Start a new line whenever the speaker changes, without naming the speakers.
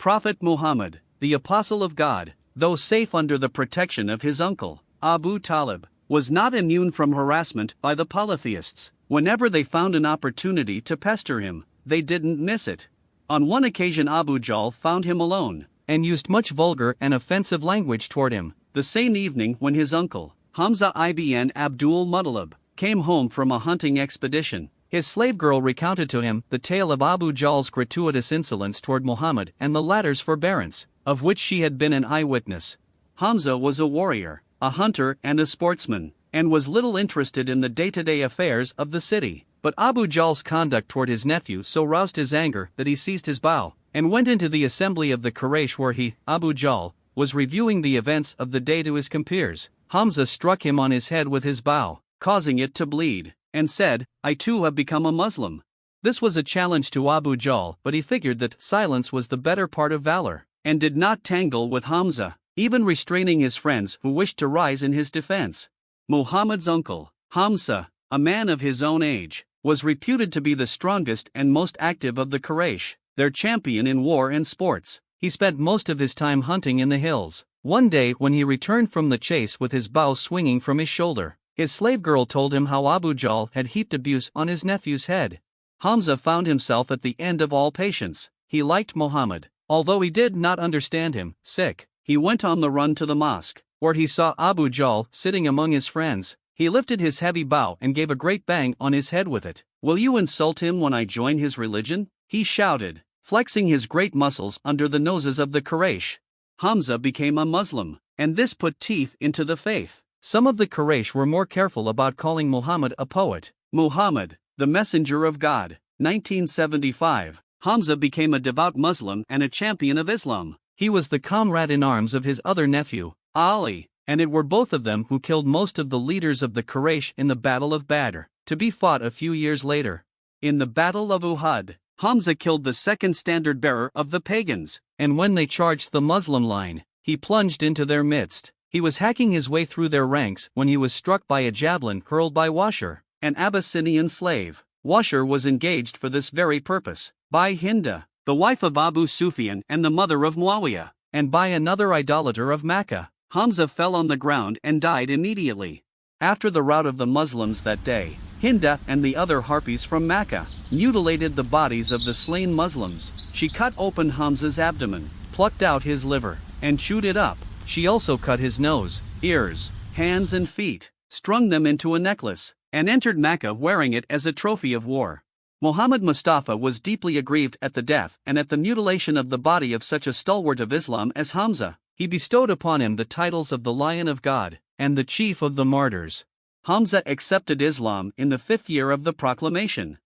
Prophet Muhammad, the Apostle of God, though safe under the protection of his uncle, Abu Talib, was not immune from harassment by the polytheists. Whenever they found an opportunity to pester him, they didn't miss it. On one occasion Abu Jahl found him alone, and used much vulgar and offensive language toward him. The same evening when his uncle, Hamza ibn Abdul Muttalib, came home from a hunting expedition, his slave girl recounted to him the tale of Abu Jahl's gratuitous insolence toward Muhammad and the latter's forbearance, of which she had been an eyewitness. Hamza was a warrior, a hunter and a sportsman, and was little interested in the day-to-day affairs of the city. But Abu Jahl's conduct toward his nephew so roused his anger that he seized his bow, and went into the assembly of the Quraysh where he, Abu Jahl, was reviewing the events of the day to his compeers. Hamza struck him on his head with his bow, causing it to bleed, and said, "I too have become a Muslim." This was a challenge to Abu Jahl, but he figured that silence was the better part of valor, and did not tangle with Hamza, even restraining his friends who wished to rise in his defense. Muhammad's uncle, Hamza, a man of his own age, was reputed to be the strongest and most active of the Quraysh, their champion in war and sports. He spent most of his time hunting in the hills. One day when he returned from the chase with his bow swinging from his shoulder, his slave girl told him how Abu Jahl had heaped abuse on his nephew's head. Hamza found himself at the end of all patience. He liked Muhammad, although he did not understand him. He went on the run to the mosque, where he saw Abu Jahl sitting among his friends. He lifted his heavy bow and gave a great bang on his head with it. "Will you insult him when I join his religion?" he shouted, flexing his great muscles under the noses of the Quraysh. Hamza became a Muslim, and this put teeth into the faith. Some of the Quraysh were more careful about calling Muhammad a poet. Muhammad, the messenger of God, 1975. Hamza became a devout Muslim and a champion of Islam. He was the comrade in arms of his other nephew, Ali, and it were both of them who killed most of the leaders of the Quraysh in the Battle of Badr, to be fought a few years later. In the Battle of Uhud, Hamza killed the second standard-bearer of the pagans, and when they charged the Muslim line, he plunged into their midst. He was hacking his way through their ranks when he was struck by a javelin hurled by Washar, an Abyssinian slave. Washar was engaged for this very purpose by Hinda, the wife of Abu Sufyan and the mother of Muawiyah, and by another idolater of Makkah. Hamza fell on the ground and died immediately. After the rout of the Muslims that day, Hinda and the other harpies from Makkah mutilated the bodies of the slain Muslims. She cut open Hamza's abdomen, plucked out his liver, and chewed it up. She also cut his nose, ears, hands and feet, strung them into a necklace, and entered Makkah wearing it as a trophy of war. Muhammad Mustafa was deeply aggrieved at the death and at the mutilation of the body of such a stalwart of Islam as Hamza. He bestowed upon him the titles of the Lion of God and the Chief of the Martyrs. Hamza accepted Islam in the 5th year of the proclamation.